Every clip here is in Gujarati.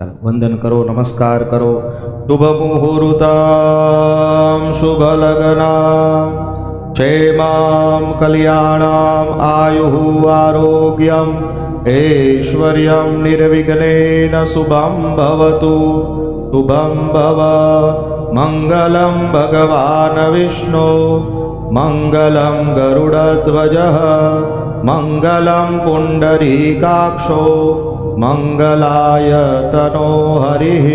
वंदन करो, नमस्कार करो। शुभ मुहूर्तम शुभ लग्नम क्षेमं कल्याणम आयुः आरोग्यम ऐश्वर्यं निर्विघ्नेन शुभं भवतु। शुभं भव मंगलम भगवान् विष्णु मंगलम गरुडध्वजः मंगलम पुंडरीकाक्षो मंगलाय तनो हरिः।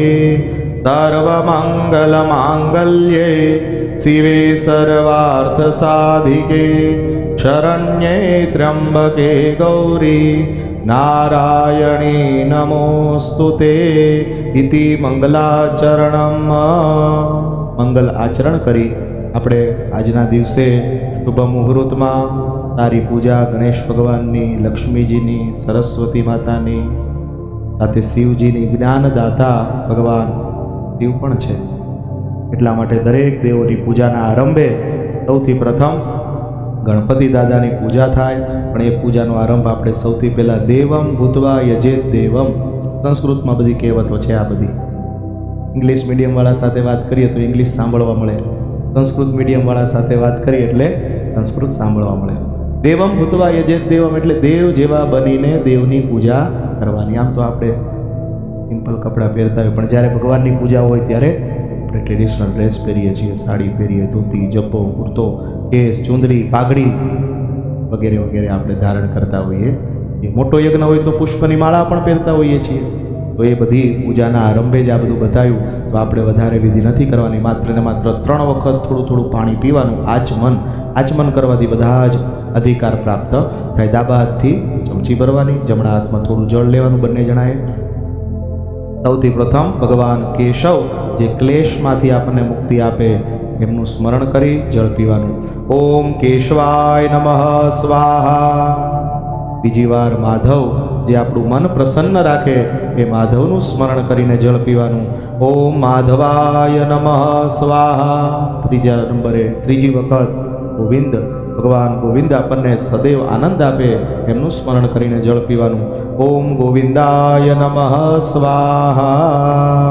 सर्वमंगलमांगल्ये शिवे सर्वार्थसाधिके शरण्ये त्र्यंबके गौरी नारायणी नमोस्तुते। इति मंगलाचरणम। मंगल आचरण करी આપણે આજના દિવસે શુભ મુહૂર્તમાં તારી પૂજા ગણેશ ભગવાનની, લક્ષ્મીજીની, સરસ્વતી માતાની, સાથે શિવજીની, જ્ઞાનદાતા ભગવાન શિવ પણ છે. એટલા માટે દરેક દેવોની પૂજાના આરંભે સૌથી પ્રથમ ગણપતિ દાદાની પૂજા થાય. પણ એ પૂજાનો આરંભ આપણે સૌથી પહેલાં દેવમ ભૂતવા યજેત દેવમ. સંસ્કૃતમાં બધી કહેવતો છે. આ બધી ઇંગ્લિશ મીડિયમવાળા સાથે વાત કરીએ તો ઇંગ્લિશ સાંભળવા મળે, સંસ્કૃત મીડિયમવાળા સાથે વાત કરીએ એટલે સંસ્કૃત સાંભળવા મળે. દેવમ ભૂતવા યજેત દેવમ એટલે દેવ જેવા બનીને દેવની પૂજા કરવાની. આમ તો આપણે સિમ્પલ કપડાં પહેરતા હોય, પણ જ્યારે ભગવાનની પૂજા હોય ત્યારે આપણે ટ્રેડિશનલ ડ્રેસ પહેરીએ છીએ, સાડી પહેરીએ, ધોતી, જબ્બો, કુર્તો, કેસ, ચુંદડી, પાઘડી વગેરે વગેરે આપણે ધારણ કરતા હોઈએ. એ મોટો યજ્ઞ હોય તો પુષ્પની માળા પણ પહેરતા હોઈએ છીએ. તો એ બધી પૂજાના આરંભે જ આ બધું બતાવ્યું. તો આપણે વધારે વિધિ નથી કરવાની. માત્ર ને માત્ર 3 વખત થોડું થોડું પાણી પીવાનું. આચમન કરવાથી બધા જ અધિકાર પ્રાપ્ત થાય. ડાબા હાથથી ચમચી ભરવાની, જમણા હાથમાં થોડું જળ લેવાનું, બંને જણાએ. સૌથી પ્રથમ ભગવાન કેશવ જે ક્લેશમાંથી આપણને મુક્તિ આપે એમનું સ્મરણ કરી જળ પીવાનું. ઓમ કેશવાય નમઃ સ્વાહા. બીજી વાર માધવ જે આપણું મન પ્રસન્ન રાખે એ માધવનું સ્મરણ કરીને જળ પીવાનું. ઓમ માધવાય નમઃ સ્વાહા. ત્રીજા નંબરે ત્રીજી વખત ગોવિંદ, ભગવાન ગોવિંદ આપણને સદૈવ આનંદ આપે એમનું સ્મરણ કરીને જળ પીવાનું. ઓમ ગોવિંદાય નમઃ સ્વાહા.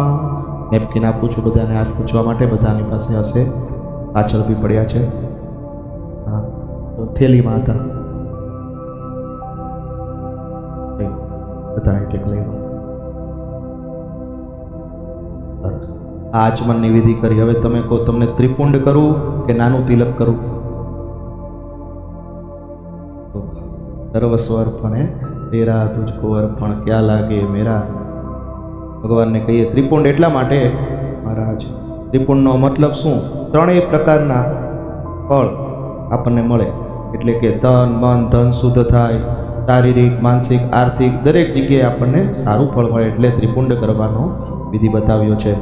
નેપકિન આપું છું બધાને હાથ પૂછવા માટે. બધાની પાસે હશે, પાછળ બી પડ્યા છે. હા, તો થેલીમાં હતા બધા એક લઈ લો. સરસ. આ આચમનની વિધિ કરી. હવે તમે કહો તમને ત્રિપુંડ કરું કે નાનું તિલક કરું? સર્વસ્વ અર્પણ તેરા તુજકો અર્પણ ક્યાં લાગે મેરા. ભગવાનને કહીએ ત્રિપુંડ એટલા માટે મહારાજ. ત્રિપુંડનો મતલબ શું? 3 પ્રકારના ફળ આપણને મળે. એટલે કે તન, મન, ધન શુદ્ધ થાય. શારીરિક, માનસિક, આર્થિક દરેક જગ્યાએ આપણને સારું ફળ મળે. એટલે ત્રિપુંડ કરવાનો વિધિ બતાવ્યો છે.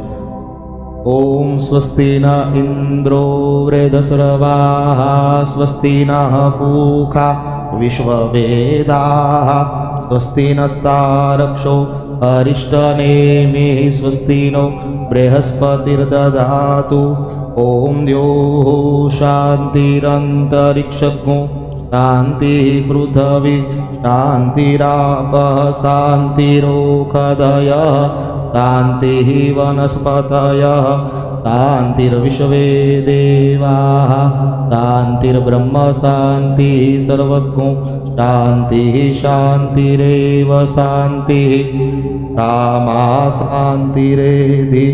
ઓમ સ્વસ્તિ ન ઇન્દ્રો વૃધસ્રવાઃ સ્વસ્તિ નઃ પૂષા વિશ્વવેદાઃ સ્વસ્તિ નસ્તારક્ષો અરિષ્ટનેમિઃ સ્વસ્તિ નો બૃહસ્પતિર્દધાતુ. ઓમ દ્યોઃ શાંતિરંતરિક્ષગો શાંતિ પૃથ્વી શાંતિરાપઃ શાંતિરોષધયઃ શાંતિ વનસ્પતયઃ શાંતિર્વિશ્વે દેવાઃ શાંતિર્બ્રહ્મ શાંતિ સર્વગો શાંતિ શાંતિરેવ શાંતિ તામા શાંતિરેધિ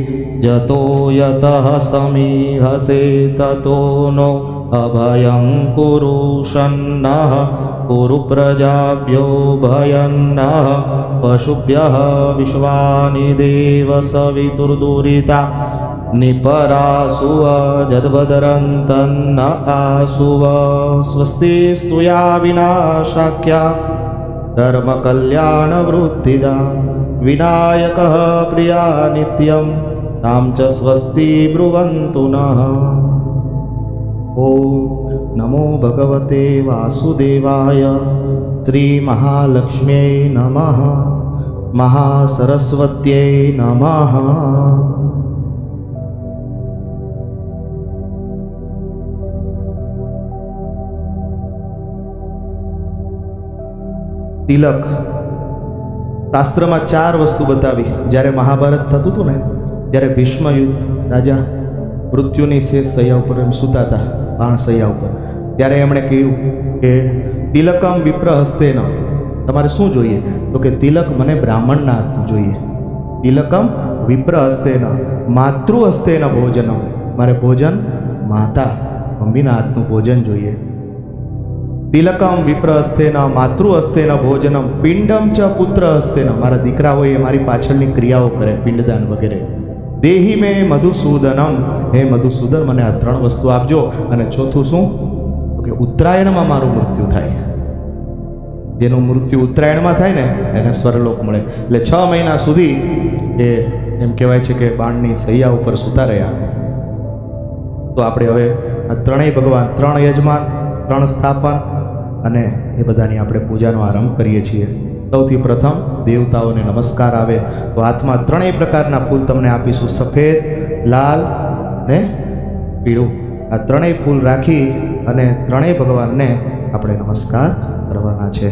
જતો યતઃ સમીહસે તતો નો અભયં કુરુ શન્નઃ કુરુ પ્રજાભ્યો ભયન્નઃ પશુભ્યઃ વિશ્વાનિ દેવ સવિતુર્દુરિતા નિપરાસુવ જદ્વદરંતન્ન આસુવ. સ્વસ્તિ સ્તુયા વિનાશાખ્યા ધર્મ કલ્યાણ વૃદ્ધિદા વિનાયકઃ પ્રિયા નિત્યમ તામ ચ સ્વસ્તિ બ્રુવન્તુ નઃ. ઓમ નમો ભગવતે વાસુદેવાય. શ્રી મહાલક્ષ્મ્યૈ નમઃ. મહાસરસ્વત્यै નમઃ. તિલક શાસ્ત્રમાં 4 વસ્તુ બતાવી. જ્યારે મહાભારત થતું હતું ને, જ્યારે ભીષ્મ યુદ્ધ રાજા મૃત્યુની શેષ સૈયા ઉપર એમ સૂતા હતા, બાણ સૈયા ઉપર, ત્યારે એમણે કહ્યું કે તિલકમ વિપ્ર હસ્તેન, તમારે શું જોઈએ? તો કે તિલક મને બ્રાહ્મણના હાથનું જોઈએ. તિલકમ વિપ્ર હસ્તેન માતૃ હસ્તેન ભોજનમ, મારે ભોજન માતા મમ્મીના હાથનું ભોજન જોઈએ. તિલકમ વિપ્ર હસ્તેન માતૃ હસ્તેન ભોજનમ પિંડમ ચ પુત્ર હસ્તેન, મારા દીકરા હોય એ મારી પાછળની ક્રિયાઓ કરે, પિંડદાન વગેરે. દેહી મેં મધુસૂદનમ, હે મધુસૂદન મને આ 3 વસ્તુ આપજો. અને ચોથું શું? તો કે ઉત્તરાયણમાં મારું મૃત્યુ થાય. જેનું મૃત્યુ ઉત્તરાયણમાં થાય ને એને સ્વર્ગલોક મળે. એટલે 6 મહિના સુધી એ એમ કહેવાય છે કે બાણની સૈયા ઉપર સૂતા રહ્યા. તો આપણે હવે આ 3 ભગવાન, 3 યજમાન, 3 સ્થાપન અને એ બધાની આપણે પૂજાનો આરંભ કરીએ છીએ. સૌથી પ્રથમ દેવતાઓને નમસ્કાર આવે. તો હાથમાં 3 પ્રકારના ફૂલ તમને આપીશું, સફેદ, લાલ ને પીળું. આ 3 ફૂલ રાખી અને 3 ભગવાનને આપણે નમસ્કાર કરવાના છે.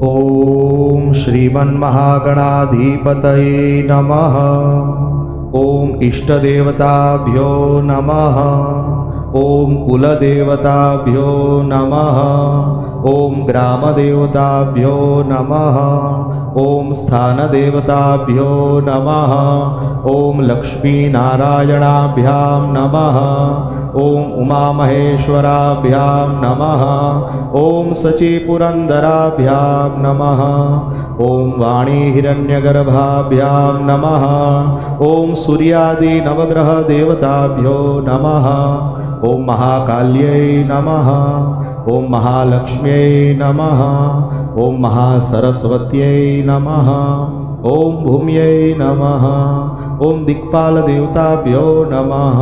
ઓમ શ્રીમન મહાગણાધિપતયે નમઃ. ઓમ ઇષ્ટદેવતાભ્યો નમઃ. ઓમ કુલદેવતાભ્યો નમઃ. ઓમ ગ્રામદેવતાભ્યો નમઃ. ઓમ સ્થાનદેવતાભ્યો નમઃ. ઓમ લક્ષ્મીનારાયણાભ્યામ નમઃ. ઓમ ઉમામહેશ્વરાભ્યામ નમઃ. ઓમ સચીપુરંદરાભ્યામ નમઃ. ઓમ વાણી હિરણ્યગર્ભાભ્યામ નમઃ. ઓમ સૂર્યાદિ નવગ્રહ દેવતાભ્યો નમઃ. ઓમ મહાકાલ્યૈ નમઃ. ઓમ મહાલક્ષ્મ્यै નમઃ. ઓમ મહાસરસ્વત્यै નમઃ. ઓમ ભૂમ્यै નમઃ. ઓમ દિક્પાલ દેવતાભ્યો નમઃ.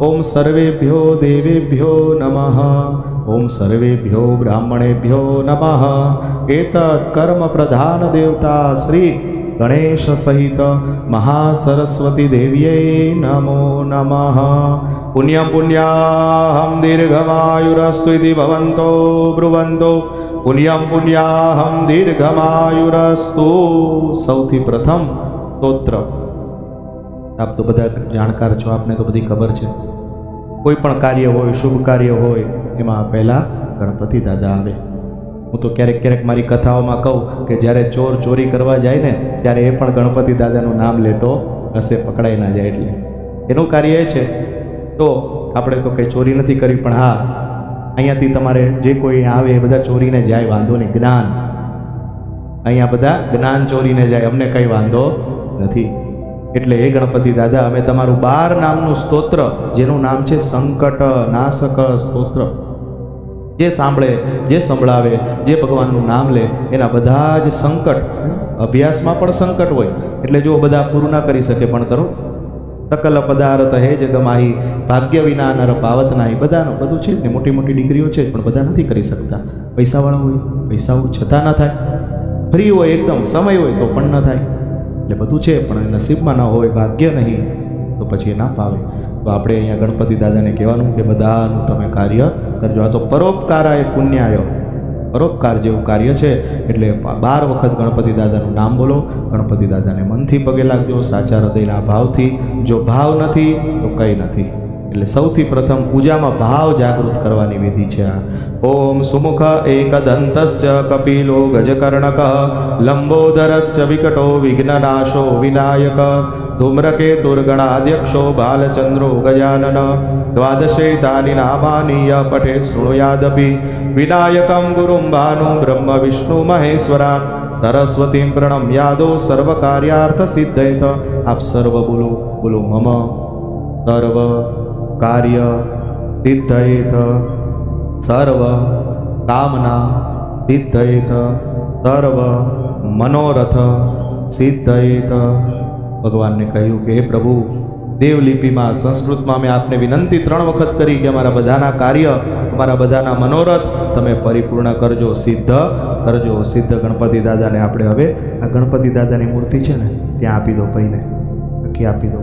ઓમ સર્વેભ્યો દેવેભ્યો નમઃ. ઓમ સર્વેભ્યો બ્રાહ્મણેભ્યો નમઃ. એતત્ કર્મ પ્રધાન દેવતા શ્રી ગણેશ સહિત મહાસરસ્વતી દેવ્યૈ નમો નમઃ. પુણ્યમ પુણ્યાહમ દીર્ઘમાયુરસ્તુ ઇતિ ભવન્તો બ્રુવન્તો. પુણ્યમ પુણ્યાહમ દીર્ઘમાયુરસ્તુ. સૌથી પ્રથમ સ્તોત્ર. આપ તો બધા જાણકાર છો, આપને તો બધી ખબર છે. કોઈ પણ કાર્ય હોય, શુભ કાર્ય હોય, એમાં પહેલાં ગણપતિ દાદા આવે. હું તો ક્યારેક ક્યારેક મારી કથાઓમાં કહું કે જ્યારે ચોર ચોરી કરવા જાય ને ત્યારે એ પણ ગણપતિ દાદાનું નામ લેતો હશે, પકડાઈ ના જાય. એટલે એનું કાર્ય એ છે. તો આપણે તો કંઈ ચોરી નથી કરી, પણ હા, અહીંયાથી તમારે જે કોઈ આવે એ બધા ચોરીને જાય, વાંધો નહીં. જ્ઞાન, અહીંયા બધા જ્ઞાન ચોરીને જાય, અમને કંઈ વાંધો નથી. એટલે એ ગણપતિ દાદા, અમે તમારું 12 નામનું સ્તોત્ર, જેનું નામ છે સંકટ નાશક સ્તોત્ર, જે સાંભળે, જે સંભળાવે, જે ભગવાનનું નામ લે, એના બધા જ સંકટ, અભ્યાસમાં પણ સંકટ હોય એટલે જો બધા પૂરું ના કરી શકે, પણ કરો સકલ પદાર્થ હે જગમાહી ભાગ્ય વિના નર પાવત નાહી. બધાનું બધું છે જ ને, મોટી મોટી ડિગ્રીઓ છે પણ બધા નથી કરી શકતા. પૈસાવાળા હોય, પૈસાઓ છતાં ન થાય. ફ્રી હોય, એકદમ સમય હોય તો પણ ન થાય. એટલે બધું છે પણ નસીબમાં ન હોય, ભાગ્ય નહીં, તો પછી એ ના પાવે. તો આપણે અહીંયા ગણપતિ દાદાને કહેવાનું કે બધાનું તમે કાર્ય કરજો. આ તો પરોપકારાય પુણ્યાય, પરોપકાર જેવું કાર્ય છે. એટલે 12 વખત ગણપતિ દાદાનું નામ બોલો. ગણપતિ દાદાને મનથી પગે લાગજો, સાચા હૃદયના ભાવથી. જો ભાવ નથી તો કંઈ નથી. એટલે સૌથી પ્રથમ પૂજામાં ભાવ જાગૃત કરવાની વિધિ છે આ. ઓમ સુમુખ એકદંતશ્ચ કપિલો ગજકર્ણક લંબોદરશ્ચ વિકટો વિઘ્નનાશો વિનાયક ધૂમ્રકેતુર્ગણાધ્યક્ષો બાલચંદ્રો ગજાનન દ્વાદશેતાની નામાની ય પઠે શૃણુયાદપી વિનાયકમ ગુરુમ ભાનું બ્રહ્મ વિષ્ણુ મહેશ્વરાન સરસ્વતીમ પ્રણમ્યાદો સર્વકાર્યાર્થ સિદ્ધયત. આપ સર્વ બોલો, બોલો મમ સર્વ કાર્ય સિદ્ધયેત, સર્વ કામના સિદ્ધયેત, સર્વ મનોરથ સિદ્ધયેત. ભગવાનને કહ્યું કે હે પ્રભુ, દેવલિપિમાં સંસ્કૃતમાં અમે આપને વિનંતી 3 વખત કરી કે અમારા બધાના કાર્ય, અમારા બધાના મનોરથ તમે પરિપૂર્ણ કરજો, સિદ્ધ કરજો. સિદ્ધ ગણપતિ દાદાને આપણે હવે આ ગણપતિ દાદાની મૂર્તિ છે ને ત્યાં આપી દો, ભાઈને આખી આપી દો,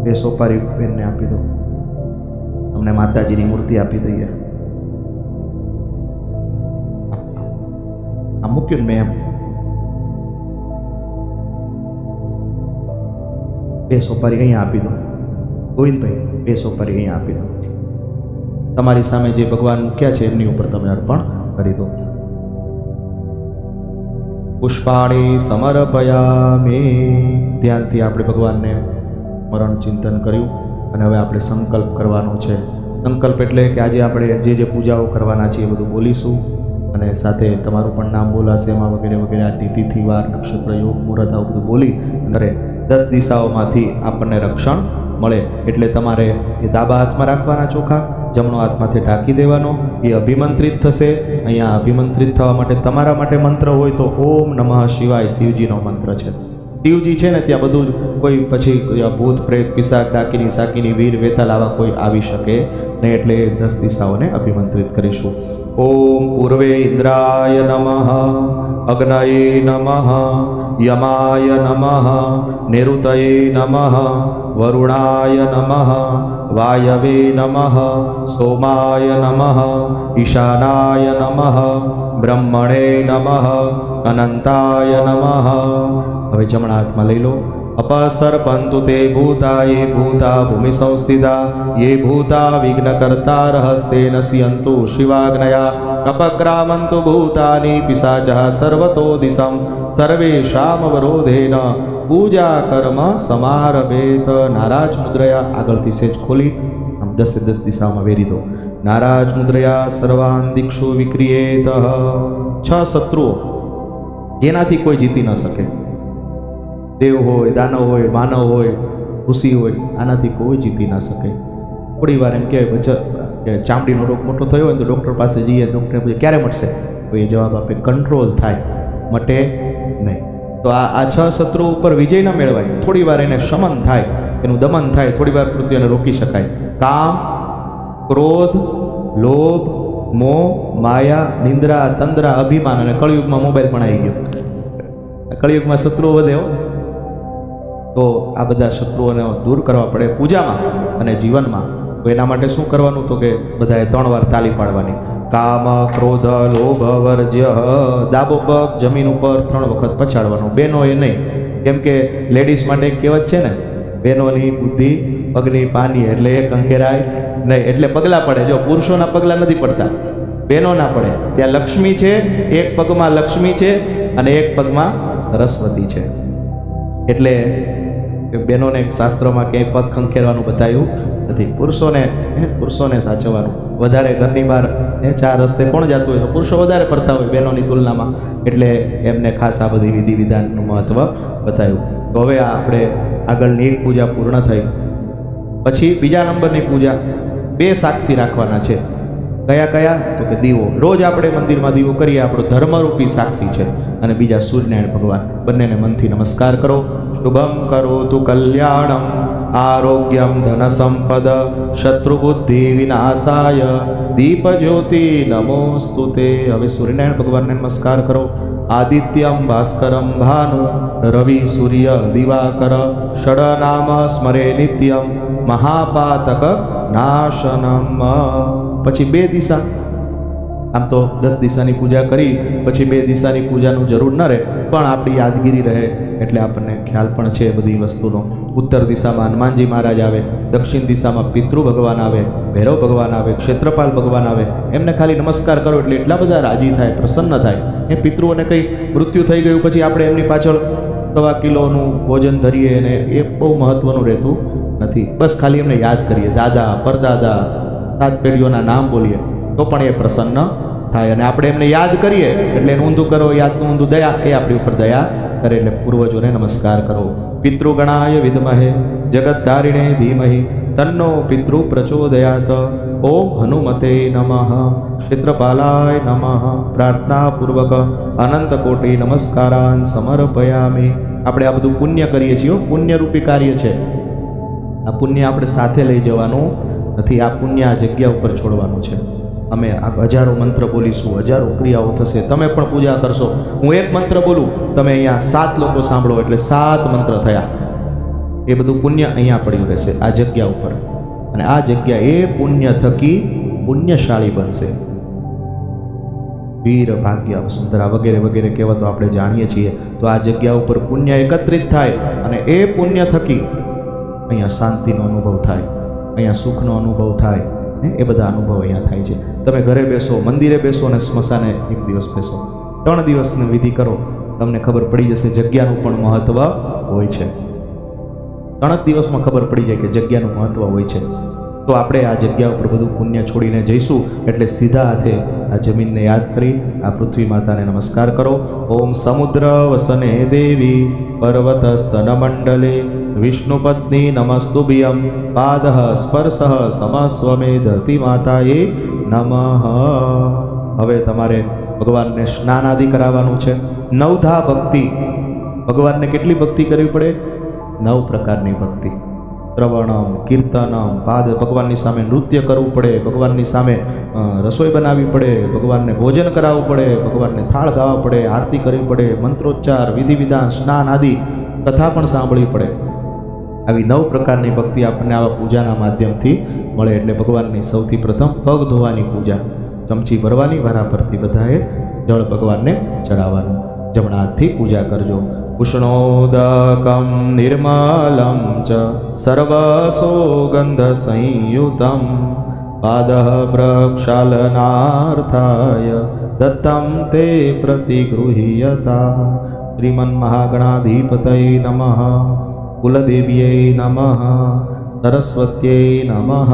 એ સોપારી બેનને આપી દો. તમને માતાજીની મૂર્તિ આપી દઈએ. આ મૂક્યું ને મેં એમ બે સોપારી અહીંયા આપી દો. ગોવિંદભાઈ બે સોપારી અહીંયા આપી દો. તમારી સામે જે ભગવાન મૂક્યા છે એમની ઉપર તમે અર્પણ કરી દો. પુષ્પાણી સમર્પયામિ. ધ્યાનથી આપણે ભગવાનને સ્મરણ ચિંતન કર્યું અને હવે આપણે સંકલ્પ કરવાનો છે. સંકલ્પ એટલે કે આજે આપણે જે પૂજાઓ કરવાના છે એ બધું બોલીશું અને સાથે તમારું પણ નામ બોલાશે એમાં વગેરે વગેરે આ તિથિ વાર નક્ષત્ર યોગ મુહૂર્ત આવું બધું બોલી અને 10 દિશાઓમાંથી આપણને રક્ષણ મળે. એટલે તમારે એ ડાબા હાથમાં રાખવાના ચોખા, જમણો હાથમાંથી ઢાંકી દેવાનો. એ અભિમંત્રિત થશે. અહીંયા અભિમંત્રિત થવા માટે તમારા માટે મંત્ર હોય તો ઓમ નમઃ શિવાય શિવજીનો મંત્ર છે. શિવજી છે ને ત્યાં બધું કોઈ પછી ભૂત પ્રેત પિશાચ ડાકીની સાકીની વીર વેતાલ આવા કોઈ આવી શકે નહીં. એટલે 10 દિશાઓને અભિમંત્રિત કરીશું. ઓમ પૂર્વે ઇન્દ્રાય નમઃ, અગ્નયે નમઃ, યમાય નમઃ, નિરુતયે નમઃ, વરુણાય નમઃ, વાયવે નમઃ, સોમાય નમઃ, ઈશાનાય નમઃ, બ્રહ્મણે નમઃ, અનંતાય નમઃ. હવે જમણા હાથમાં લઈ લો. અપસર્પંતુ તે ભૂતા યે ભૂતા ભૂમિ સંસ્થિતા યે ભૂતા વિઘ્નકર્તા હસ્તે નશ્યંતુ શિવાગ્નયા અપગ્રામંતુ ભૂતાની પિશાચઃ સર્વતો દિશમ સર્વેષામ અવરોધેન પૂજા કર્મ સમારભેત. નારાજ મુદ્રયા આગળથી સેજ ખોલી આમ 10 દિશામાં વેરી દો. નારાજ મુદ્રયા સર્વાન દિક્ષુ વિક્રિયેત. 6 શત્રુઓ જેનાથી કોઈ જીતી ન શકે. દેવ હોય, દાનવ હોય, માનવ હોય, ઋષિ હોય, આનાથી કોઈ જીતી ના શકે. થોડી વાર એમ કહેવાય કે ચામડીનો રોગ મોટો થયો હોય તો ડૉક્ટર પાસે જઈએ, ડૉક્ટરે પૂછે ક્યારે મટશે, તો એ જવાબ આપે કંટ્રોલ થાય, મટે નહીં. તો આ 6 શત્રુ ઉપર વિજય ન મેળવાય, થોડી વાર એને શમન થાય, એનું દમન થાય, થોડી વાર પૂરતું એને રોકી શકાય. કામ, ક્રોધ, લોભ, મોહ, માયા, નિંદ્રા, તંદ્રા, અભિમાન અને કળિયુગમાં મોબાઈલ પણ આવી ગયો. કળિયુગમાં શત્રુઓ વધે. તો આ બધા શત્રુઓને દૂર કરવા પડે પૂજામાં અને જીવનમાં. તો એના માટે શું કરવાનું? તો કે બધાએ 3 વાર તાલી પાડવાની. કામ, ક્રોધ, લોભ વર્જ્ય. ડાબો પગ જમીન ઉપર 3 વખત પછાડવાનો. બહેનો એ નહીં, કેમ કે લેડીઝ માટે એક કહેવત છે ને, બહેનોની બુદ્ધિ પગની પાની, એટલે એ કંકેરાય નહીં, એટલે પગલાં પડે. જો પુરુષોના પગલાં નથી પડતા, બહેનો ના પડે. ત્યાં લક્ષ્મી છે, એક પગમાં લક્ષ્મી છે અને એક પગમાં સરસ્વતી છે. એટલે બહેનોને શાસ્ત્રોમાં ક્યાંય પગ ખંખેરવાનું બતાવ્યું નથી. પુરુષોને સાચવવાનું. વધારે ઘરની બહાર 4 રસ્તે કોણ જતું હોય તો પુરુષો વધારે પડતા હોય બહેનોની તુલનામાં, એટલે એમને ખાસ આ બધી વિધિ વિધાનનું મહત્ત્વ બતાવ્યું. તો હવે આપણે આગળની એક પૂજા પૂર્ણ થઈ પછી બીજા નંબરની પૂજા 2 સાક્ષી રાખવાના છે. કયા? તો કે દીવો. રોજ આપણે મંદિરમાં દીવો કરીએ, આપણો ધર્મરૂપી સાક્ષી છે. અને બીજા સૂર્યનારાયણ ભગવાન, બંનેને મનથી નમસ્કાર કરો. શુભમ કરોતુ કલ્યાણમ આરોગ્યમ ધન સંપદ શત્રુબુદ્ધિ વિનાશાય દીપ જ્યોતિ નમોસ્તુતે. હવે સૂર્યનારાયણ ભગવાનને નમસ્કાર કરો. આદિત્યમ ભાસ્કરમ ભાનુ રવિ સૂર્ય દિવાકર ષડનામ સ્મરે નિત્યમ મહાપાતક નાશનમ. પછી 2 દિશા. આમ તો 10 દિશાની પૂજા કરી પછી 2 દિશાની પૂજાનું જરૂર ન રહે, પણ આપણી યાદગીરી રહે એટલે આપણને ખ્યાલ પણ છે બધી વસ્તુનો. ઉત્તર દિશામાં હનુમાનજી મહારાજ આવે, દક્ષિણ દિશામાં પિતૃ ભગવાન આવે, ભૈરવ ભગવાન આવે, ક્ષેત્રપાલ ભગવાન આવે. એમને ખાલી નમસ્કાર કરો એટલે એટલા બધા રાજી થાય, પ્રસન્ન થાય. એ પિતૃઓને કંઈ મૃત્યુ થઈ ગયું પછી આપણે એમની પાછળ 1.25 કિલોનું ભોજન ધરીએ અને એ બહુ મહત્ત્વનું રહેતું નથી. બસ ખાલી એમને યાદ કરીએ, દાદા, પરદાદા, 7 પેઢીઓના નામ બોલીએ તો પણ એ પ્રસન્ન થાય. અને આપણે એમને યાદ કરીએ એટલે એનું ઊંધું કરો, યાદનું ઊંધું દયા, એ આપણી ઉપર દયા કરે. એટલે પૂર્વજોને નમસ્કાર કરો. પિતૃગણાય વિદ્મહે જગદ્ધારિણે ધીમહિ તન્નો પિતૃ પ્રચોદયાત. ઓમ હનુમતે નમઃ ક્ષેત્રપાલાય નમઃ. પ્રાર્થનાપૂર્વક અનંત કોટી નમસ્કારાન સમર્પયામિ. આપણે આ બધું પુણ્ય કરીએ છીએ, પુણ્યરૂપી કાર્ય છે. આ પુણ્ય આપણે સાથે લઈ જવાનું નથી, આ પુણ્ય આ જગ્યા ઉપર છોડવાનું છે. અમે આ 1000 મંત્ર બોલીશું, 1000 ક્રિયાઓ થશે. તમે પણ પૂજા કરશો. હું એક મંત્ર બોલું, તમે અહીંયા 7 લોકો સાંભળો એટલે 7 મંત્ર થયા. એ બધું પુણ્ય અહીંયા પડ્યું રહેશે આ જગ્યા ઉપર. અને આ જગ્યા એ પુણ્ય થકી પુણ્યશાળી બનશે. વીર ભાગ્ય સુંદરા વગેરે વગેરે કહેવતો આપણે જાણીએ છીએ. તો આ જગ્યા ઉપર પુણ્ય એકત્રિત થાય અને એ પુણ્ય થકી અહીંયા શાંતિનો અનુભવ થાય, અહીંયા સુખનો અનુભવ થાય, એ બધા અનુભવ અહીંયા થાય છે. તમે ઘરે બેસો, મંદિરે બેસો અને સ્મશાને એક દિવસ બેસો, 3 દિવસની વિધિ કરો, તમને ખબર પડી જશે જગ્યાનું પણ મહત્વ હોય છે. 3 દિવસમાં ખબર પડી જાય કે જગ્યાનું મહત્વ હોય છે. તો આપણે આ જગ્યા ઉપર બધું પુણ્ય છોડીને જઈશું એટલે સીધા હાથે આ જમીનને યાદ કરી આ પૃથ્વી માતાને નમસ્કાર કરો. ઓમ સમુદ્ર વસને દેવી પર્વત સ્તન મંડલે વિષ્ણુપત્ની નમસ્તુભ્યમ પાદ સ્પર્શ સમસ્વમે ધરતી માતાએ નમઃ. હવે તમારે ભગવાનને સ્નાન આદિ કરાવવાનું છે. નવધા ભક્તિ, ભગવાનને કેટલી ભક્તિ કરવી પડે? 9 પ્રકારની ભક્તિ. શ્રવણમ, કીર્તનમ, પાદ, ભગવાનની સામે નૃત્ય કરવું પડે, ભગવાનની સામે રસોઈ બનાવવી પડે, ભગવાનને ભોજન કરાવવું પડે, ભગવાનને થાળ ગાવા પડે, આરતી કરવી પડે, મંત્રોચ્ચાર, વિધિ વિધાન, સ્નાન આદિ કથા પણ સાંભળવી પડે. આવી 9 પ્રકારની ભક્તિ આપણને આવા પૂજાના માધ્યમથી મળે. એટલે ભગવાનની સૌથી પ્રથમ પગ ધોવાની પૂજા, ચમચી ભરવાની, વારા પરથી બધાએ જળ ભગવાનને ચડાવવાનું. જમણા હાથથી પૂજા કરજો. ઉષ્ણોદકમ નિર્મલમ ચ સર્વસોગંધ સંયુતમ પાદ પ્રક્ષાલનાર્થાય દત્તમ તે પ્રતિગૃહ્યતા. શ્રીમન મહાગણાધિપતયે નમઃ, કુલદેવ્યૈ નમઃ, સરસ્વત્यै નમઃ.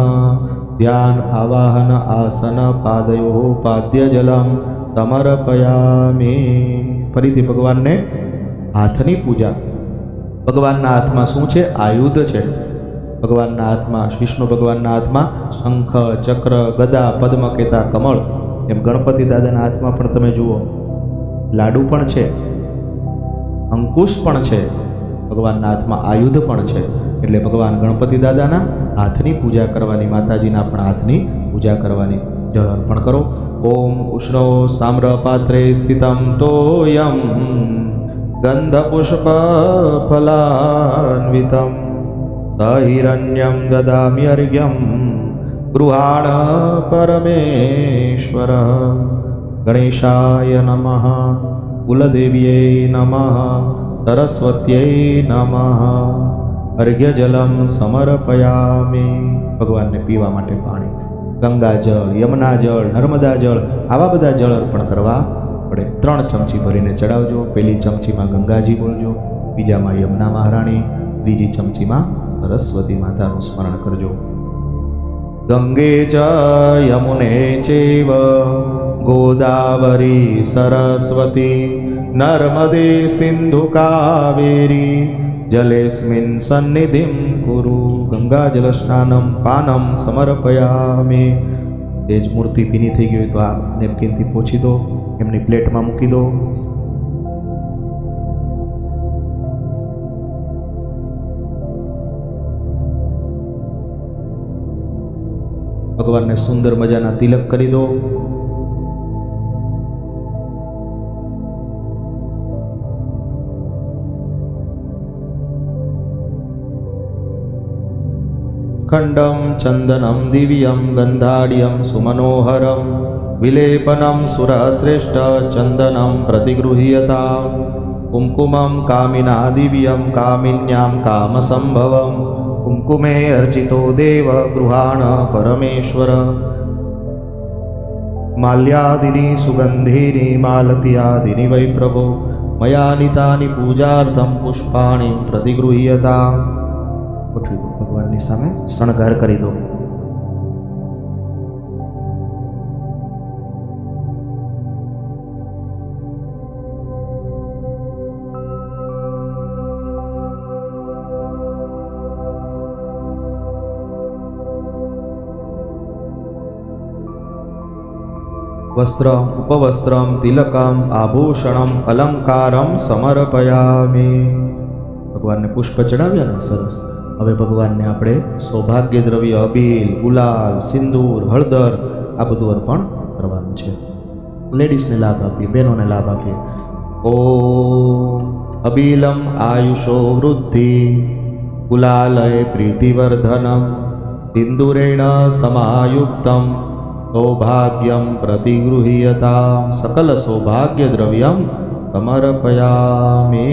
ધ્યાન આવાહન આસન પાદયો પાદ્ય જલમ સમર્પયામિ. ફરીથી ભગવાનને હાથની પૂજા. ભગવાનના હાથમાં શું છે? આયુધ છે. ભગવાનના હાથમાં, વિષ્ણુ ભગવાનના હાથમાં શંખ, ચક્ર, ગદા, પદ્મ, કેતા, કમળ. એમ ગણપતિ દાદાના હાથમાં પણ તમે જુઓ લાડુ પણ છે, અંકુશ પણ છે, ભગવાનના હાથમાં આયુધ પણ છે. એટલે ભગવાન ગણપતિ દાદાના હાથની પૂજા કરવાની, માતાજીના પણ હાથની પૂજા કરવાની. જળ અર્પણ કરો. ઓમ ઉષ્ણો સામ્ર પાત્રે સ્થિતમ તોયમ ગંધ પુષ્પ ફલાન્વિતમ દહિરણ્યમ દદામિ અર્ઘ્યમ ગૃહાણ પરમેશ્વર. ગણેશાય નમઃ, કુલદેવ્યૈ નમઃ, સરસ્વત્यै નમઃ. અર્ઘ્ય જલમ સમર્પયામિ. ભગવાનને પીવા માટે પાણી, ગંગાજળ, યમુનાજળ, નર્મદાજળ, આવા બધા જળ અર્પણ કરવા પડે. 3 ચમચી ભરીને ચડાવજો. પહેલી ચમચીમાં ગંગાજી બોલજો, બીજામાં યમુના મહારાણી, ત્રીજી ચમચીમાં સરસ્વતી માતાનું સ્મરણ કરજો. ગંગે ચ યમુને ચૈવ ગોદાવરી સરસ્વતી નર્મદે સિંધુ કાવેરી જલેસ્મિન સન્નિધિમ કુરુ. ગંગાજલ સ્નાનમ પાનમ સમર્પયામિ. તે જ મૂર્તિ ભીની થઈ ગઈ હોય તો આ નેપકિનથી પોછી દો, એમની પ્લેટમાં મૂકી દો. ભગવાનને સુંદર મજાના તિલક કરી દો. ખંડમ ચંદનમ દિવ્યમ ગંધાડ્યમ સુમનોહરમ વિલેપનમ સુરશ્રેષ્ઠ ચંદનમ પ્રતિગૃહ્યતા. કુમકુમમ કામિના દિવ્યમ કામિન્યામ કામસંભવમ કુમકુમે અર્ચિતો દેવ ગૃહાણ પરમેશ્વર. માલ્યાદિની સુગંધીની માલત્યાદિની વૈ પ્રભો મયા નીતાની પૂજાર્થમ પુષ્પાણી પ્રતિગૃહ્યતા. ગોઠવી દો ભગવાનની સામે, શણગાર કરી દો. વસ્ત્રમ ઉપવસ્ત્રમ તિલકમ આભૂષણમ અલંકારમ સમર્પયામિ. ભગવાનને પુષ્પ ચડાવ્યા ને, સરસ. હવે ભગવાનને આપણે સૌભાગ્ય દ્રવ્ય અબીલ, ગુલાલ, સિંદૂર, હળદર આ બધું અર્પણ કરવાનું છે. લેડીઝને લાભ આપીએ, બહેનોને લાભ આપીએ. ઓમ અબીલમ આયુષો વૃદ્ધિ ગુલાલય પ્રીતિવર્ધનમ સિંદુરેણ સમાયુક્તમ સૌભાગ્યમ પ્રતિગૃહ્યતામ સકલ સૌભાગ્ય દ્રવ્યમ સમર્પયામિ.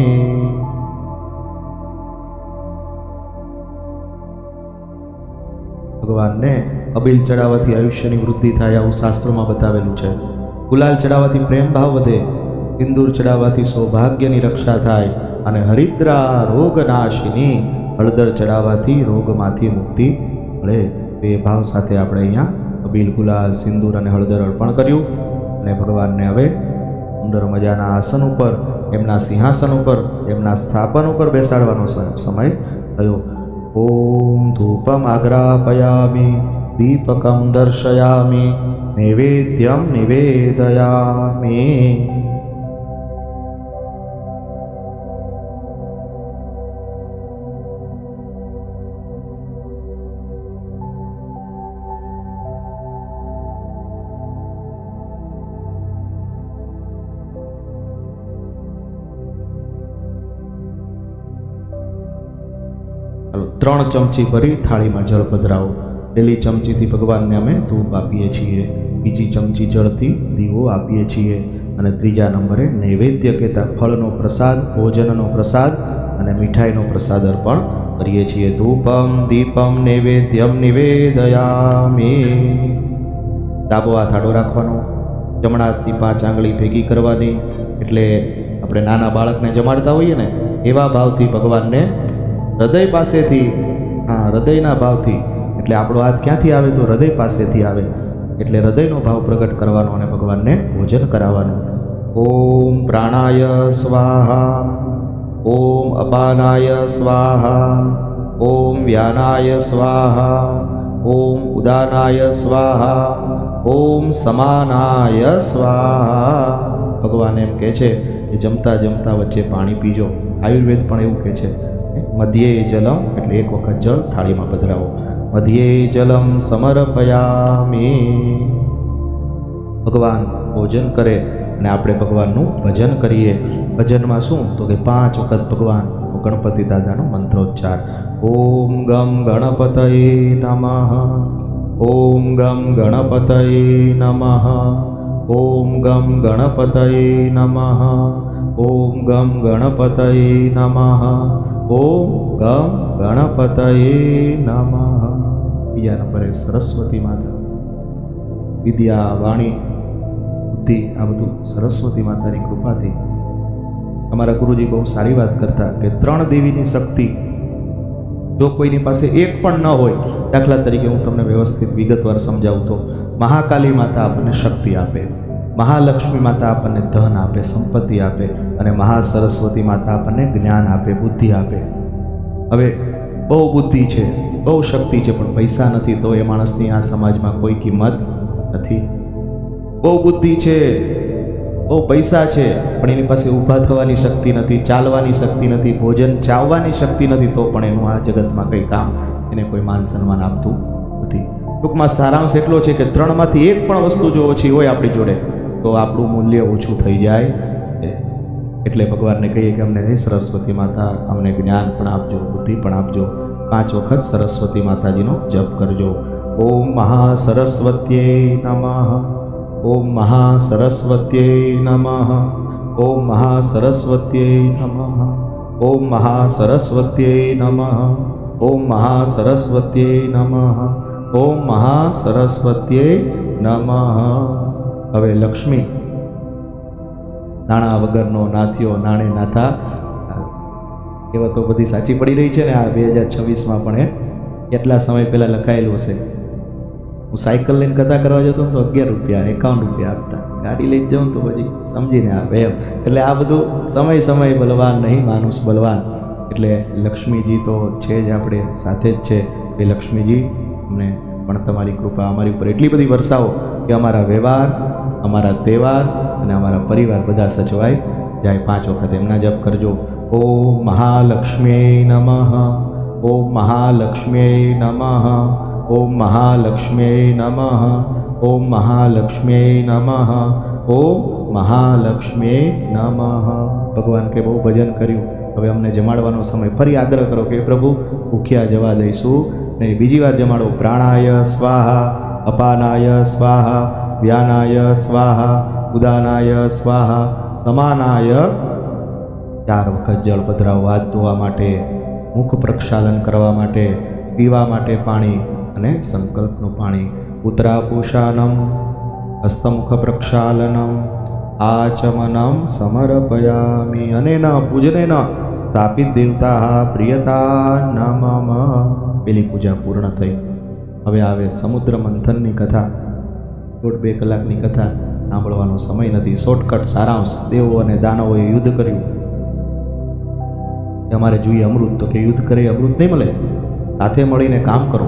ભગવાનને અબીલ ચડાવવાથી આયુષ્યની વૃદ્ધિ થાય આવું શાસ્ત્રોમાં બતાવેલું છે. ગુલાલ ચડાવવાથી પ્રેમ ભાવ વધે, સિંદૂર ચડાવવાથી સૌભાગ્યની રક્ષા થાય અને હરિદ્રા રોગનાશિની હળદર ચડાવવાથી રોગમાંથી મુક્તિ મળે. તો એ ભાવ સાથે આપણે અહીંયા અબીલ, ગુલાલ, સિંદૂર અને હળદર અર્પણ કર્યું અને ભગવાનને હવે સુંદર મજાના આસન ઉપર, એમના સિંહાસન ઉપર, એમના સ્થાપન ઉપર બેસાડવાનો સમય થયો. ઓમ ધૂપમ આગ્રાપયામિ દીપકમ દર્શયામિ નૈવેદ્યમ નિવેદયામિ. ત્રણ ચમચી ભરી થાળીમાં જળ પધરાવો. પહેલી ચમચીથી ભગવાનને અમે ધૂપ આપીએ છીએ, બીજી ચમચી જળથી દીવો આપીએ છીએ અને ત્રીજા નંબરે નૈવેદ્ય કહેતા ફળનો પ્રસાદ, ભોજનનો પ્રસાદ અને મીઠાઈનો પ્રસાદ અર્પણ કરીએ છીએ. ધૂપમ દીપમ નૈવેદ્યમ નિવેદયામિ. ડાબો હાથ આડો રાખવાનો, જમણા હાથની 5 આંગળી ભેગી કરવાની, એટલે આપણે નાના બાળકને જમાડતા હોઈએ ને એવા ભાવથી ભગવાનને હૃદય પાસેથી, હૃદયના ભાવથી, એટલે આપણો હાથ ક્યાંથી આવે તો હૃદય પાસેથી આવે, એટલે હૃદયનો ભાવ પ્રગટ કરવાનો અને ભગવાનને ભોજન કરાવવાનું. ઓમ પ્રાણાય સ્વાહા, ઓમ અપાનાય સ્વાહા, ઓમ વ્યાનાય સ્વાહા, ઓમ ઉદાનાય સ્વાહા, ઓમ સમાનાય સ્વાહા. ભગવાન એમ કહે છે કે જમતા જમતા વચ્ચે પાણી પીજો. આયુર્વેદ પણ એવું કહે છે, મધ્યે જલમ, એટલે એક વખત જળ થાળીમાં પધરાવો. મધ્યે જલમ સમર્પયામિ. ભગવાન ભોજન કરે અને આપણે ભગવાનનું ભજન કરીએ. ભજનમાં શું તો કે 5 વખત ભગવાન ગણપતિ દાદાનો મંત્રોચ્ચાર. ઓમ ગમ ગણપતયે નમઃ, ઓમ ગમ ગણપતયે નમઃ, ઓમ ગમ ગણપતયે નમઃ, ઓમ ગમ ગણપતયે નમઃ, ઓમ ગમ ગણપતયે નમઃ. બીજા નંબરે સરસ્વતી માતા. વિદ્યા, વાણી, બુદ્ધિ, આ બધું સરસ્વતી માતાની કૃપાથી. અમારા ગુરુજી બહુ સારી વાત કરતા કે 3 દેવીની શક્તિ જો કોઈની પાસે એક પણ ન હોય, દાખલા તરીકે હું તમને વ્યવસ્થિત વિગતવાર સમજાવું તો મહાકાલી માતા આપણને શક્તિ આપે, મહાલક્ષ્મી માતા આપણને ધન આપે, સંપત્તિ આપે અને મહાસરસ્વતી માતા આપણને જ્ઞાન આપે, બુદ્ધિ આપે. હવે બહુ બુદ્ધિ છે, બહુ શક્તિ છે, પણ પૈસા નથી તો એ માણસની આ સમાજમાં કોઈ કિંમત નથી. બહુ બુદ્ધિ છે, બહુ પૈસા છે, પણ એની પાસે ઊભા થવાની શક્તિ નથી, ચાલવાની શક્તિ નથી, ભોજન ચાવવાની શક્તિ નથી, તો પણ એનું આ જગતમાં કંઈ કામ, એને કોઈ માન સન્માન આપતું નથી. ટૂંકમાં સારાંશ એટલો છે કે 3માંથી એક પણ વસ્તુ જો ઓછી હોય આપણી જોડે તો આપણું મૂલ્ય ઓછું થઈ જાય. એટલે ભગવાનને કહીએ કે અમને નહીં સરસ્વતી માતા, અમને જ્ઞાન પણ આપજો, બુદ્ધિ પણ આપજો. 5 વખત સરસ્વતી માતાજીનો જપ કરજો. ઓમ મહાસરસ્વત્યે નમઃ, ઓમ મહાસરસ્વત્યે નમઃ, ઓમ મહાસરસ્વત્યે નમઃ, ઓમ મહાસરસ્વત્યે નમઃ, ઓમ મહાસરસ્વત્યે નમઃ, ઓમ મહાસરસ્વત્યે નમઃ. હવે લક્ષ્મી, નાણાં વગરનો નાથ્યો નાણે નાથા, એવા તો બધી સાચી પડી રહી છે ને. આ 2026માં પણ કેટલા સમય પહેલાં લખાયેલું હશે. હું સાયકલ લઈને કથા કરવા જતો તો 11 રૂપિયા, 51 રૂપિયા આપતા. ગાડી લઈને જાઉં તો પછી સમજીને આવે એમ. એટલે આ બધું સમય બલવાન નહીં, માનુષ બલવાન. એટલે લક્ષ્મીજી તો છે જ, આપણે સાથે જ છે. એ લક્ષ્મીજી અમને પણ તમારી કૃપા અમારી ઉપર એટલી બધી વરસાવો કે અમારા વ્યવહાર, અમારા તહેવાર અને અમારા પરિવાર બધા સચવાય જાય. 5 વખત એમના જપ કરજો. ઓમ મહાલક્ષ્મી નમઃ, ઓમ મહાલક્ષ્મી નમઃ, ઓમ મહાલક્ષ્મી નમઃ, ઓમ મહાલક્ષ્મી નમઃ, ઓમ મહાલક્ષ્મી નમઃ. ભગવાન કે બહુ ભજન કર્યું, હવે અમને જમાડવાનો સમય. ફરી આગ્રહ કરો કે પ્રભુ ભૂખ્યા જવા દઈશું નહીં, બીજી વાર જમાડો. પ્રાણાય સ્વાહા, અપાનાય સ્વાહા, વ્યાનાય સ્વાહા, ઉદાનાય સ્વાહા, સમાનાય 4 વખત જળ પધરાવો. હાથ ધોવા માટે, મુખ પ્રક્ષાલન કરવા માટે, પીવા માટે પાણી અને સંકલ્પનું પાણી. ઉત્તરાપુષાનમ હસ્તમુખ પ્રક્ષાલનમ આચમનમ સમર્પયામિ. અનેન પૂજનેન સ્થાપિત દેવતા પ્રિયતા નમઃ. પેલી પૂજા પૂર્ણ થઈ. હવે આવે સમુદ્ર મંથનની કથા. 1.5 કલાકની કથા સાંભળવાનો સમય નથી. શોર્ટકટ સારાંશ. દેવો અને દાનવોએ યુદ્ધ કર્યું. અમારે જોઈએ અમૃત, તો કે યુદ્ધ કરે અમૃત નહીં મળે. સાથે મળીને કામ કરો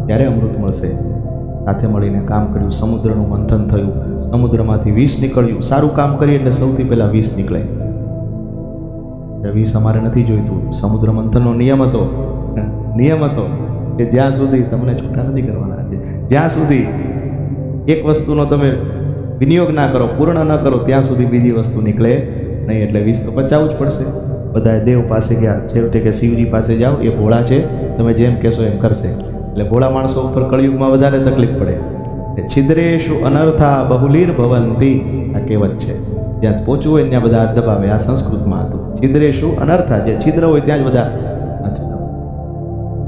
ત્યારે અમૃત મળશે. સાથે મળીને કામ કર્યું. સમુદ્રનું મંથન થયું. સમુદ્રમાંથી વિષ નીકળ્યું. સારું કામ કરીએ એટલે સૌથી પહેલાં વિષ નીકળે. વિષ અમારે નથી જોઈતું. સમુદ્ર મંથનનો નિયમ હતો કે જ્યાં સુધી તમને છૂટા નથી કરવાના, જ્યાં સુધી એક વસ્તુનો તમે વિનિયોગ ના કરો, પૂર્ણ ન કરો, ત્યાં સુધી બીજી વસ્તુ નીકળે નહીં. એટલે વિષ તો બચાવવું જ પડશે. બધા દેવ પાસે ગયા. છેવટે કે શિવજી પાસે જાઓ, એ ભોળા છે, તમે જેમ કહેશો એમ કરશે. એટલે ભોળા માણસો ઉપર કળિયુગમાં વધારે તકલીફ પડે. છિદ્રેશુ અનર્થા બહુલીર ભવંતી, આ કહેવત છે. જ્યાં પહોંચવું હોય ત્યાં બધા હાથ દબાવે. આ સંસ્કૃતમાં હતું. છિદ્રેશુ અનર્થા, જે છિદ્ર હોય ત્યાં જ બધા હાથ દબાવે.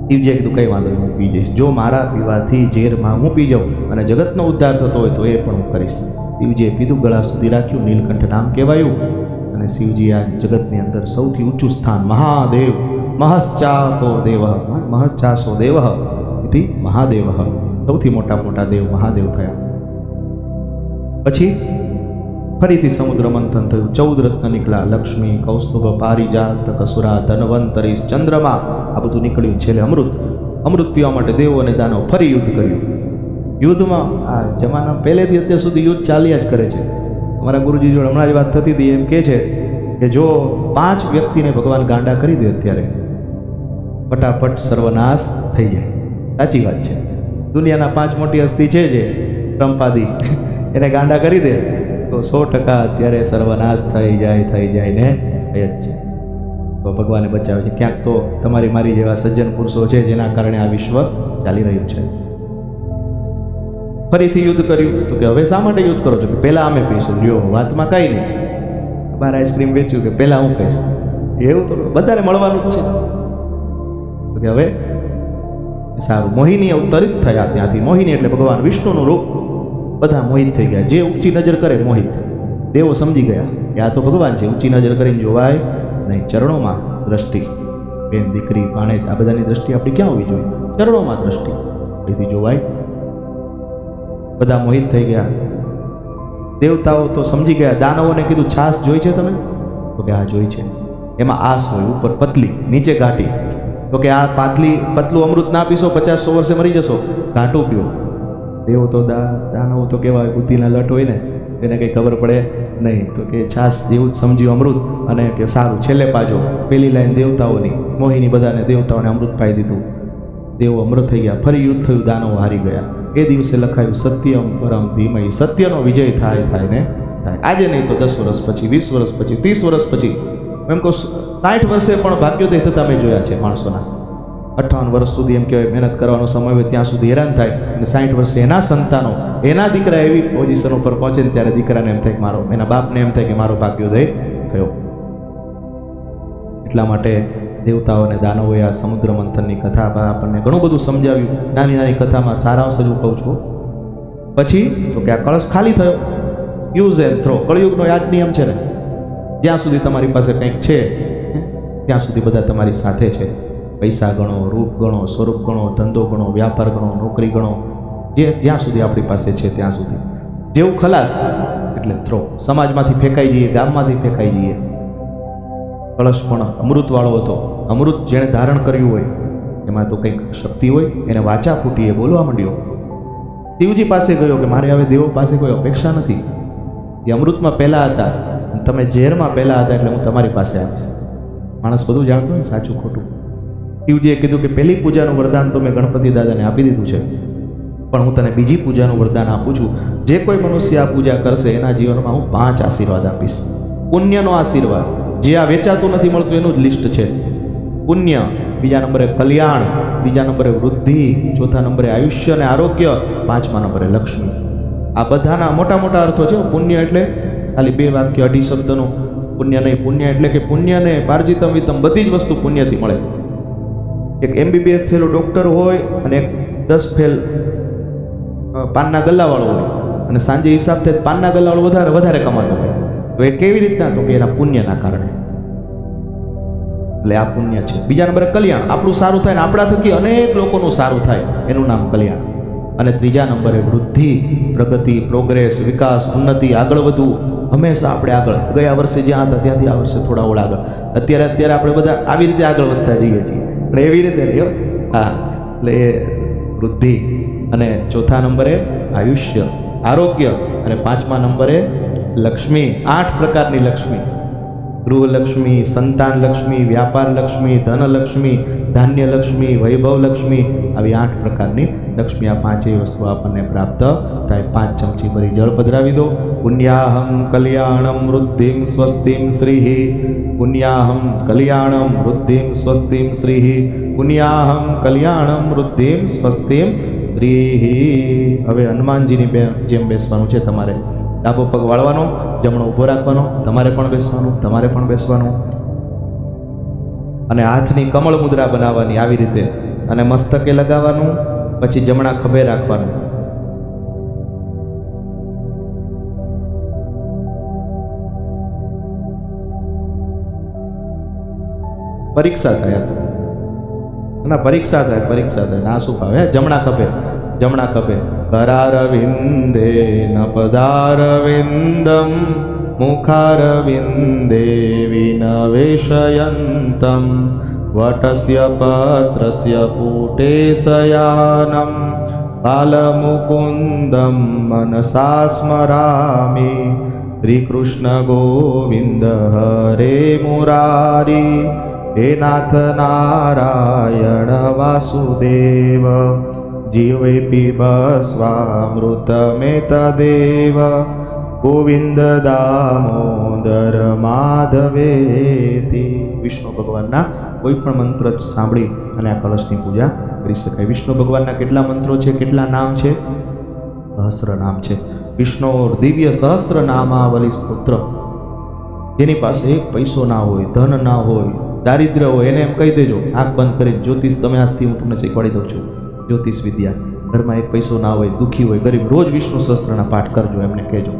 શિવજીએ કીધું કંઈ વાંધો નહીં, હું પી જઈશ. જો મારા પીવાથી ઝેરમાં હું પી જાઉં અને જગતનો ઉદ્ધાર થતો હોય તો એ પણ હું કરીશ. શિવજીએ પીધું, ગળા સુધી રાખ્યું. નીલકંઠ નામ કહેવાયું. અને શિવજી આ જગતની અંદર સૌથી ઊંચું સ્થાન, મહાદેવ, મહશ્ચાસો દેવ, મહશ્ચાસો દેવ ઇતિ મહાદેવ, સૌથી મોટા દેવ મહાદેવ થયા. પછી ફરીથી સમુદ્ર મંથન થયું. 14 રત્ન નીકળ્યા. લક્ષ્મી, કૌસ્તુભ, પારિજાત, કસુરા, ધનવંતરી, ચંદ્રમા, આ બધું નીકળ્યું. છેલ્લે અમૃત પીવા માટે દેવો અને દાનવ ફરી યુદ્ધ કર્યું. યુદ્ધમાં આ જમાના પહેલેથી અત્યાર સુધી યુદ્ધ ચાલ્યા જ કરે છે. અમારા ગુરુજી જોડે હમણાં જ વાત થતી હતી. એમ કહે છે કે જો 5 વ્યક્તિને ભગવાન ગાંડા કરી દે અત્યારે, ફટાફટ સર્વનાશ થઈ જાય. સાચી વાત છે. દુનિયાના 5 મોટી હસ્તી છે જે રંપાદી, એને ગાંડા કરી દે તો 100% અત્યારે સર્વનાશ થઈ જાય ને થઈ જ છે. તો ભગવાને બચાવે છે. ક્યાંક તો તમારી મારી જેવા સજ્જન પુરુષો છે જેના કારણે આ વિશ્વ ચાલી રહ્યું છે. ફરીથી યુદ્ધ કર્યું. તો કે હવે શા માટે યુદ્ધ કરો છો? કે પહેલાં અમે પીશું. લ્યો, વાતમાં કાંઈ નહીં. બહાર આઈસ્ક્રીમ વેચ્યું કે પહેલાં હું કહીશ. એવું તો બધાને મળવાનું જ છે. તો કે હવે સારું. મોહિની અવતરિત થયા ત્યાંથી. મોહિની એટલે ભગવાન વિષ્ણુનું રૂપ. બધા મોહિત થઈ ગયા. જે ઊંચી નજર કરે મોહિત. દેવો સમજી ગયા કે આ તો ભગવાન છે. ઊંચી નજર કરીને જોવાય નહીં. ચરણોમાં દ્રષ્ટિ. બેન, દીકરી, ભાણેજ, આ બધાની દ્રષ્ટિ આપણી ક્યાં હોવી જોઈએ? ચરણોમાં દ્રષ્ટિ. એથી જોવાય. બધા મોહિત થઈ ગયા. દેવતાઓ તો સમજી ગયા. દાનવોને કીધું, છાશ જોઈ છે તમે? તો કે આ જોઈ છે. એમાં આસ હોય, ઉપર પતલી, નીચે ઘાટી. તો કે આ પતલું અમૃત ના પીશો 50-100 વર્ષે મરી જશો, ઘાટું પીઓ. દેવો તો દાનવો તો કેવા બુદ્ધિના લટ હોય ને, એને કંઈ ખબર પડે નહીં. તો કે છાશ જેવું જ સમજ્યું અમૃત. અને કે સારું, છેલ્લે પાજો. પેલી લાઈન દેવતાઓની. મોહિની બધાને દેવતાઓને અમૃત પાઈ દીધું. દેવો અમૃત થઈ ગયા. ફરી યુદ્ધ થયું. દાનવો હારી ગયા. એ દિવસે લખાયું, સત્યમ પરમ ધીમહિ. સત્યનો વિજય થાય ને થાય. આજે નહીં તો 10 વર્ષ પછી, 20 વર્ષ પછી, 30 વર્ષ પછી. એમ કહું 60 વર્ષે પણ ભાગ્યોદય થતા મેં જોયા છે માણસોના. 58 વર્ષ સુધી એમ કહેવાય મહેનત કરવાનો સમય હોય ત્યાં સુધી હેરાન થાય. અને 60 વર્ષે એના સંતાનો, એના દીકરા એવી પોઝિશન ઉપર પહોંચે ને ત્યારે દીકરાને એમ થાય કે મારો, એના બાપને એમ થાય કે મારો ભાગ્યોદય થયો. એટલા માટે દેવતાઓ અને દાનવોએ આ સમુદ્ર મંથનની કથા આપણને ઘણું બધું સમજાવ્યું. નાની કથામાં સારાંશ જ હું કહું છું. પછી તો કે આ કળશ ખાલી થયો. Use and throw. કળિયુગનો આ જ નિયમ છે ને. જ્યાં સુધી તમારી પાસે કંઈક છે ત્યાં સુધી બધા તમારી સાથે છે. પૈસા ગણો, રૂપ ગણો, સ્વરૂપ ગણો, ધંધો ગણો, વ્યાપાર ગણો, નોકરી ગણો, જ્યાં સુધી આપણી પાસે છે ત્યાં સુધી. જેવું ખલાસ એટલે થ્રો. સમાજમાંથી ફેંકાઈ જઈએ, ગામમાંથી ફેંકાઈ જઈએ. કળશ પણ અમૃતવાળો હતો. અમૃત જેણે ધારણ કર્યું હોય એમાં તો કંઈક શક્તિ હોય. એને વાચા ફૂટી, એ બોલવા માંડ્યો. શિવજી પાસે ગયો કે મારે હવે દેવો પાસે કોઈ અપેક્ષા નથી. એ અમૃતમાં પહેલાં હતા, તમે ઝેરમાં પહેલાં હતા, એટલે હું તમારી પાસે આવીશ. માણસ બધું જાણતો હોય, સાચું ખોટું. શિવજીએ કીધું કે પહેલી પૂજાનું વરદાન તો મેં ગણપતિ દાદાને આપી દીધું છે, પણ હું તને બીજી પૂજાનું વરદાન આપું છું. જે કોઈ મનુષ્ય આ પૂજા કરશે એના જીવનમાં હું 5 આશીર્વાદ આપીશ. પુણ્યનો આશીર્વાદ, જે આ વેચાતું નથી મળતું એનું જ લિસ્ટ છે. પુણ્ય. બીજા નંબરે કલ્યાણ. ત્રીજા નંબરે વૃદ્ધિ, ચોથા નંબરે આયુષ્ય અને આરોગ્ય, પાંચમા નંબરે લક્ષ્મી. આ બધાના મોટા મોટા અર્થો છે. પુણ્ય એટલે ખાલી 2 વાક્ય 2.5 શબ્દનું પુણ્ય નહીં. પુણ્ય એટલે કે પુણ્યને પાર્જિતમ વિતમ, બધી જ વસ્તુ પુણ્યથી મળે. એક MBBS થયેલો ડૉક્ટર હોય અને એક 10 ફેલ પાનના ગલ્લાવાળો હોય અને સાંજે હિસાબ થાય પાનના ગલ્લાવાળો વધારે કમાતો હોય. તો એ કેવી રીતના? તો કે એના પુણ્યના કારણે. એટલે આ પુણ્ય છે. બીજા નંબરે કલ્યાણ, આપણું સારું થાય ને આપણા થકી અનેક લોકોનું સારું થાય, એનું નામ કલ્યાણ. અને ત્રીજા નંબરે વૃદ્ધિ, પ્રગતિ, પ્રોગ્રેસ, વિકાસ, ઉન્નતિ, આગળ વધવું. હંમેશા આપણે આગળ, ગયા વર્ષે જ્યાં હતા ત્યાંથી આ વર્ષે થોડા ઓળ આગળ, અત્યારે આપણે બધા આવી રીતે આગળ વધતા જઈએ છીએ. પણ એવી રીતે રહ્યો. હા, એટલે એ વૃદ્ધિ. અને ચોથા નંબરે આયુષ્ય, આરોગ્ય, અને પાંચમા નંબરે લક્ષ્મી. 8 પ્રકારની લક્ષ્મી: ગૃહલક્ષ્મી, સંતાન લક્ષ્મી, વ્યાપાર લક્ષ્મી, ધનલક્ષ્મી, ધાન્ય લક્ષ્મી, વૈભવ લક્ષ્મી. આવી 8 પ્રકારની લક્ષ્મી. આ 5 વસ્તુ આપણને પ્રાપ્ત થાય. 5 ચમચી ભરી જળ પધરાવી દો. પુણ્યાહમ કલ્યાણમ વૃદ્ધિમ સ્વસ્તિમ શ્રીઃ. પુણ્યાહમ કલ્યાણમ વૃદ્ધિમ સ્વસ્તિમ શ્રીઃ. પુણ્યાહમ કલ્યાણમ વૃદ્ધિમ સ્વસ્તિમ શ્રીઃ. હવે હનુમાનજીની જેમ બેસવાનું છે તમારે. ડાબો પગ વાળવાનો, જમણો ઊભો રાખવાનો, તમારે પણ બેસવાનું. અને હાથની કમળ મુદ્રા બનાવવાની આવી રીતે, અને મસ્તકે લગાવવાનું. પછી જમણા ખભે રાખવાનું. પરીક્ષા થાય ના શું ભાવે? જમણા ખભે કરારવિંદે ન પદારવિંદમ મુખારવિંદે વિનવેશયંતમ વટસ્ય પત્રસ્ય પુટે શયાનમ બાલમુકુંદમ મનસા સ્મરામિ શ્રીકૃષ્ણ ગોવિંદ હરે મુરારી હે નાથ નારાયણ વાસુદેવ જીવે પીબસ્વામૃતમેતદેવ ગોવિંદ દામોદર માધવેતિ. વિષ્ણુ ભગવાનના કોઈ પણ મંત્ર સાંભળી અને આ કળશની પૂજા કરી શકાય. વિષ્ણુ ભગવાનના કેટલા મંત્રો છે, કેટલા નામ છે? સહસ્ર નામ છે. વિષ્ણુ દિવ્ય સહસ્ર નામાવલી સ્તોત્ર. જેની પાસે એક પૈસો ના હોય, ધન ના હોય, દારિદ્ર્ય હોય, એને એમ કહી દેજો, આંખ બંધ કરી, જ્યોતિષ તમે આજથી હું તમને શીખવાડી દઉં છું, જ્યોતિષ વિદ્યા. ઘરમાં એક પૈસો ના હોય, દુઃખી હોય, ગરીબ, રોજ વિષ્ણુ સહસ્રના પાઠ કરજો, એમને કહેજો.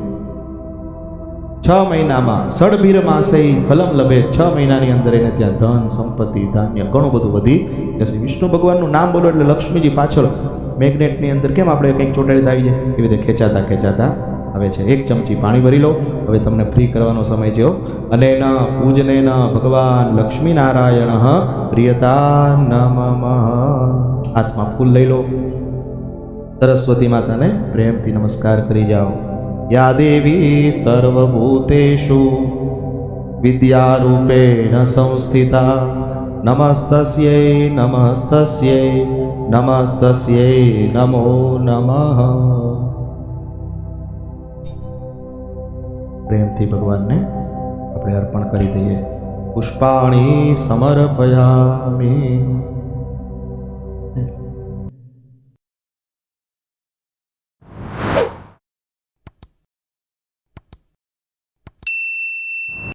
6 મહિનામાં ષડભીર માસે ફલમ લભે. 6 મહિનાની અંદર એને ત્યાં ધન, સંપત્તિ, ધાન્ય ઘણું બધું વધી જશે. વિષ્ણુ ભગવાનનું નામ બોલો એટલે લક્ષ્મીજી પાછળ મેગ્નેટની અંદર કેમ આપણે કંઈક ચોટાડી આવી જાય, એવી રીતે ખેંચાતા આવે છે. 1 ચમચી પાણી ભરી લો. હવે તમને ફ્રી કરવાનો સમય છે. અને પૂજને ભગવાન લક્ષ્મી નારાયણ પ્રિયતા નમઃ. હાથમાં ફૂલ લઈ લો. સરસ્વતી માતાને પ્રેમથી નમસ્કાર કરી જાઓ. યા દેવી સર્વભૂતેષુ વિદ્યારૂપેણ સંસ્થિતા નમસ્તસ્यै નમો નમઃ. પ્રેમથી ભગવાનને આપણે અર્પણ કરી દઈએ. પુષ્પાણી સમર્પયામિ.